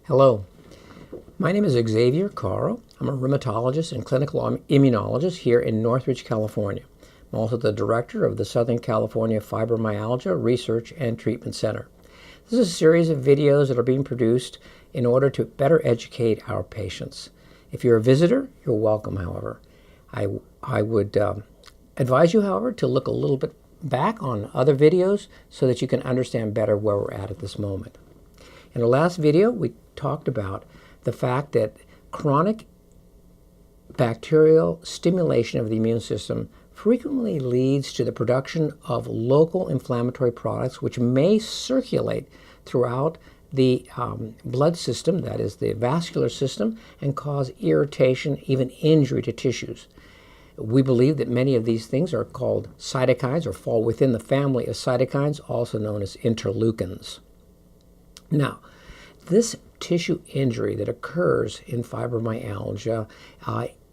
Hello, my name is Xavier, Caro. I'm a rheumatologist and clinical immunologist here in Northridge, California. I'm also the director of the Southern California Fibromyalgia Research and Treatment Center. This is a series of videos that are being produced in order to better educate our patients. If you're a visitor, you're welcome, however. I would advise you, however, to look a little bit back on other videos so that you can understand better where we're at this moment. In the last video, we talked about the fact that chronic bacterial stimulation of the immune system frequently leads to the production of local inflammatory products which may circulate throughout the blood system, that is the vascular system, and cause irritation, even injury to tissues. We believe that many of these things are called cytokines or fall within the family of cytokines, also known as interleukins. Now, this tissue injury that occurs in fibromyalgia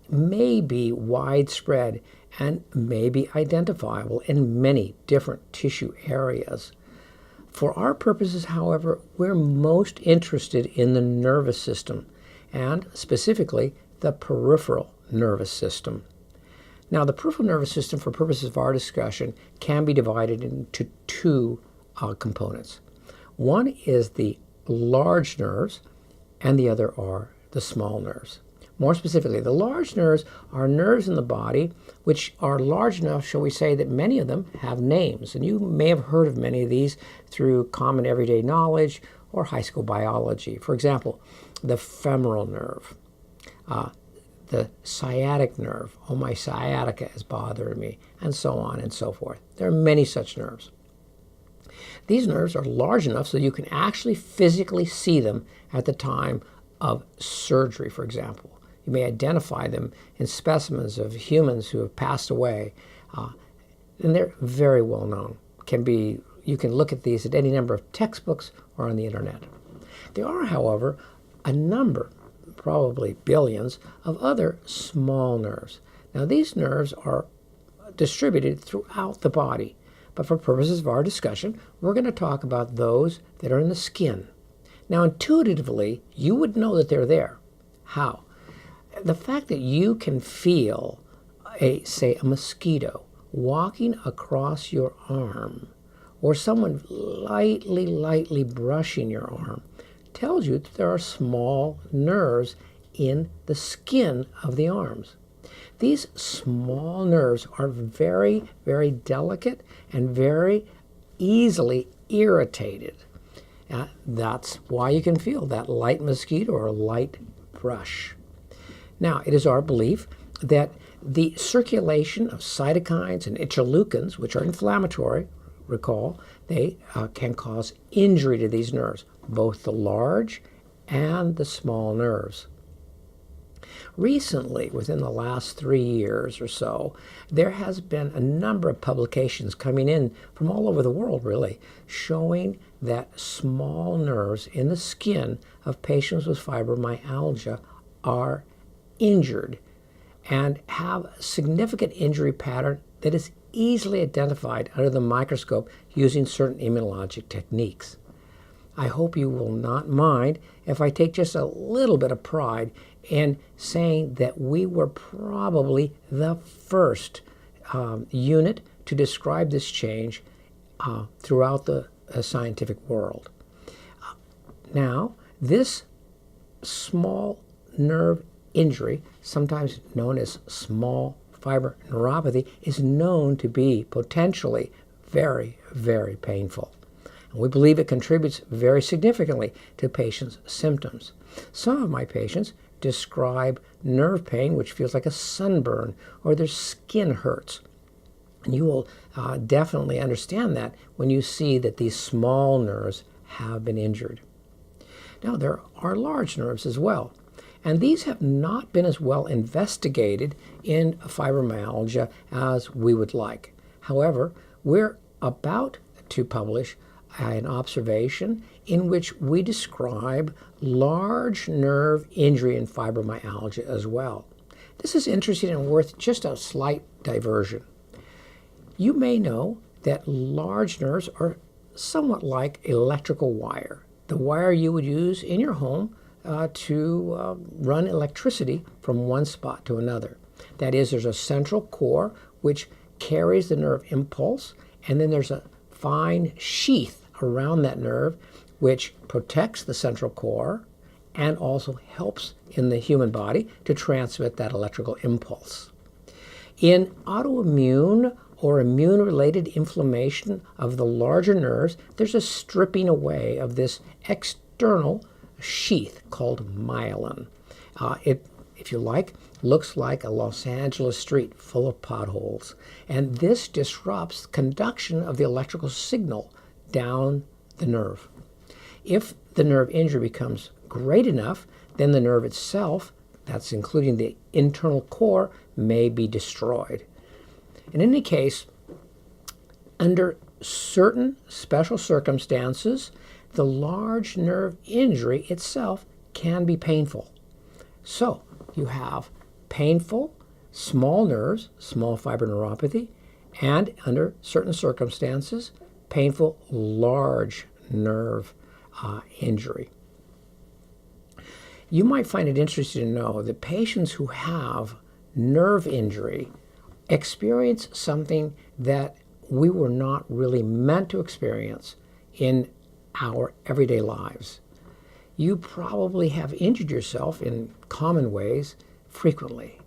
may be widespread and may be identifiable in many different tissue areas. For our purposes, however, we're most interested in the nervous system, and specifically the peripheral nervous system. Now, the peripheral nervous system, for purposes of our discussion, can be divided into two components. One is the large nerves, and the other are the small nerves. More specifically, the large nerves are nerves in the body which are large enough, shall we say, that many of them have names. And you may have heard of many of these through common everyday knowledge or high school biology. For example, the femoral nerve, the sciatic nerve. Oh, my sciatica is bothering me, and so on and so forth. There are many such nerves. These nerves are large enough so you can actually physically see them at the time of surgery, for example. You may identify them in specimens of humans who have passed away, and they're very well known. You can look at these at any number of textbooks or on the internet. There are, however, a number, probably billions, of other small nerves. Now, these nerves are distributed throughout the body. But for purposes of our discussion, we're going to talk about those that are in the skin. Now, intuitively, you would know that they're there. How? The fact that you can feel, say, a mosquito walking across your arm, or someone lightly brushing your arm, tells you that there are small nerves in the skin of the arms. These small nerves are very, very delicate and very easily irritated. That's why you can feel that light mosquito or light brush. Now, it is our belief that the circulation of cytokines and interleukins, which are inflammatory, recall, they can cause injury to these nerves, both the large and the small nerves. Recently, within the last 3 years or so, there has been a number of publications coming in from all over the world, really, showing that small nerves in the skin of patients with fibromyalgia are injured and have a significant injury pattern that is easily identified under the microscope using certain immunologic techniques. I hope you will not mind if I take just a little bit of pride in saying that we were probably the first unit to describe this change throughout the scientific world. Now, this small nerve injury, sometimes known as small fiber neuropathy, is known to be potentially very, very painful. We believe it contributes very significantly to patients' symptoms. Some of my patients describe nerve pain, which feels like a sunburn, or their skin hurts. And you will definitely understand that when you see that these small nerves have been injured. Now, there are large nerves as well, and these have not been as well investigated in fibromyalgia as we would like. However, we're about to publish an observation in which we describe large nerve injury in fibromyalgia as well. This is interesting and worth just a slight diversion. You may know that large nerves are somewhat like electrical wire, the wire you would use in your home to run electricity from one spot to another. That is, there's a central core which carries the nerve impulse, and then there's a fine sheath around that nerve which protects the central core and also helps in the human body to transmit that electrical impulse. In autoimmune or immune-related inflammation of the larger nerves, there's a stripping away of this external sheath called myelin. It, if you like, looks like a Los Angeles street full of potholes. And this disrupts conduction of the electrical signal down the nerve. If the nerve injury becomes great enough, then the nerve itself, that's including the internal core, may be destroyed. In any case, under certain special circumstances, the large nerve injury itself can be painful. So you have painful small nerves, small fiber neuropathy, and under certain circumstances, painful large nerve injury. You might find it interesting to know that patients who have nerve injury experience something that we were not really meant to experience in our everyday lives. You probably have injured yourself in common ways frequently.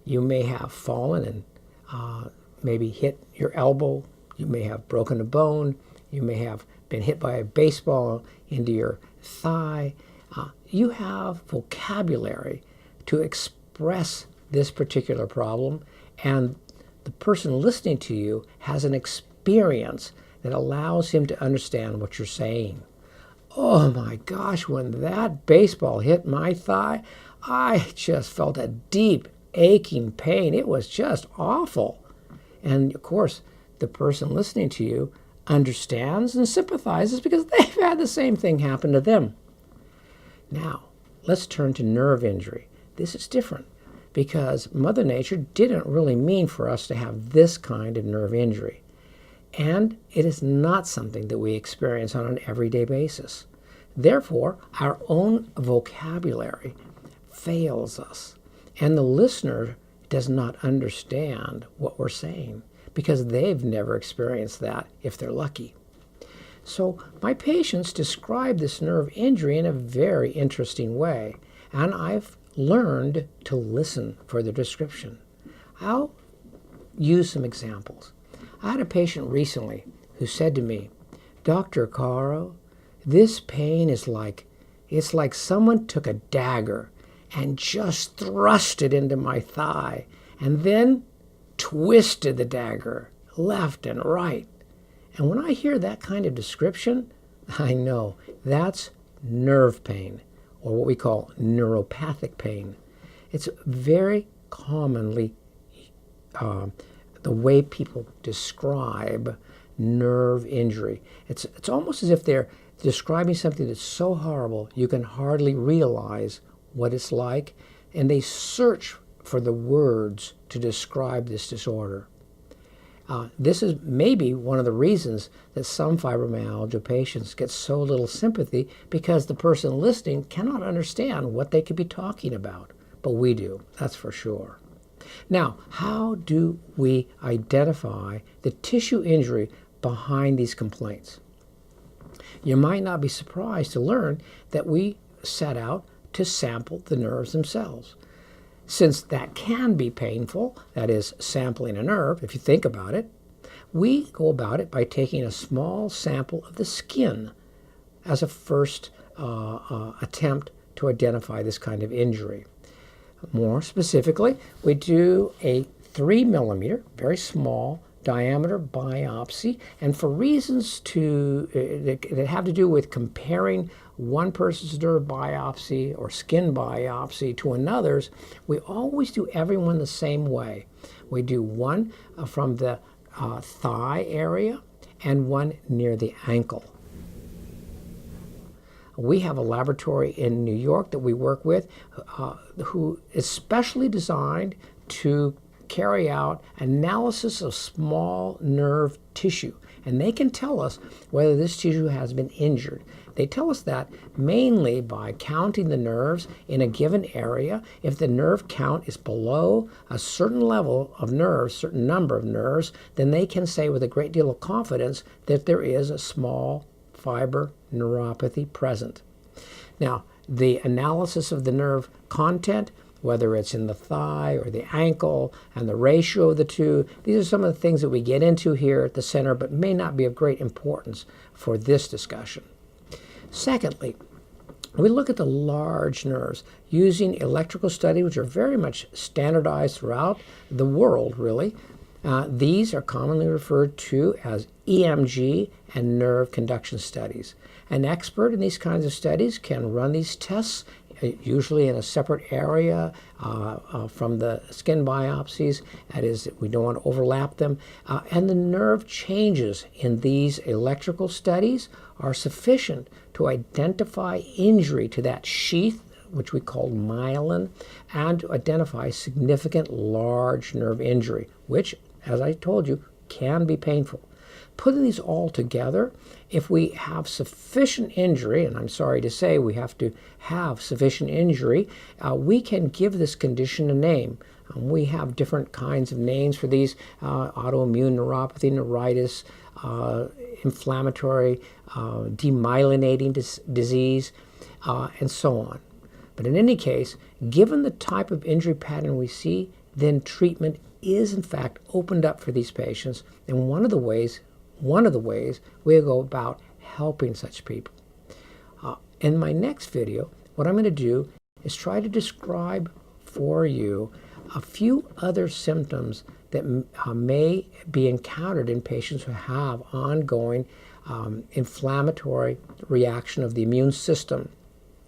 You may have fallen and maybe hit your elbow. You may have broken a bone. You may have been hit by a baseball into your thigh. You have vocabulary to express this particular problem, and the person listening to you has an experience that allows him to understand what you're saying. Oh my gosh, when that baseball hit my thigh, I just felt a deep, aching pain. It was just awful. And of course, the person listening to you understands and sympathizes because they've had the same thing happen to them. Now, let's turn to nerve injury. This is different because Mother Nature didn't really mean for us to have this kind of nerve injury. And it is not something that we experience on an everyday basis. Therefore, our own vocabulary fails us, and the listener does not understand what we're saying because they've never experienced that if they're lucky. So my patients describe this nerve injury in a very interesting way, and I've learned to listen for the description. I'll use some examples. I had a patient recently who said to me, "Dr. Caro, this pain is it's like someone took a dagger and just thrust it into my thigh and then twisted the dagger left and right." And when I hear that kind of description, I know that's nerve pain, or what we call neuropathic pain. It's very commonly the way people describe nerve injury. It's almost as if they're describing something that's so horrible you can hardly realize what it's like, and they search for the words to describe this disorder. This is maybe one of the reasons that some fibromyalgia patients get so little sympathy, because the person listening cannot understand what they could be talking about. But we do, that's for sure. Now, how do we identify the tissue injury behind these complaints? You might not be surprised to learn that we set out to sample the nerves themselves. Since that can be painful, that is, sampling a nerve, if you think about it, we go about it by taking a small sample of the skin as a first attempt to identify this kind of injury. More specifically, we do a 3 millimeter, very small diameter biopsy, and for reasons that have to do with comparing one person's nerve biopsy or skin biopsy to another's, we always do everyone the same way. We do one from the thigh area and one near the ankle. We have a laboratory in New York that we work with who is specially designed to carry out analysis of small nerve tissue. And they can tell us whether this tissue has been injured. They tell us that mainly by counting the nerves in a given area. If the nerve count is below a certain level of nerves, certain number of nerves, then they can say with a great deal of confidence that there is a small fiber neuropathy present. Now, the analysis of the nerve content, whether it's in the thigh or the ankle, and the ratio of the two, these are some of the things that we get into here at the center, but may not be of great importance for this discussion. Secondly, we look at the large nerves using electrical studies, which are very much standardized throughout the world, really. These are commonly referred to as EMG and nerve conduction studies. An expert in these kinds of studies can run these tests, usually in a separate area from the skin biopsies. That is, we don't want to overlap them. And the nerve changes in these electrical studies are sufficient to identify injury to that sheath, which we call myelin, and to identify significant large nerve injury, which, as I told you, can be painful. Putting these all together, if we have sufficient injury, and I'm sorry to say we have to have sufficient injury, we can give this condition a name. We have different kinds of names for these: autoimmune neuropathy, neuritis, inflammatory, demyelinating disease, and so on. But in any case, given the type of injury pattern we see, then treatment is in fact opened up for these patients. And one of the ways we go about helping such people. In my next video, what I'm going to do is try to describe for you a few other symptoms that may be encountered in patients who have ongoing inflammatory reaction of the immune system.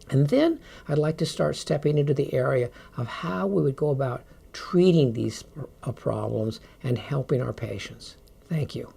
And then I'd like to start stepping into the area of how we would go about treating these problems and helping our patients. Thank you.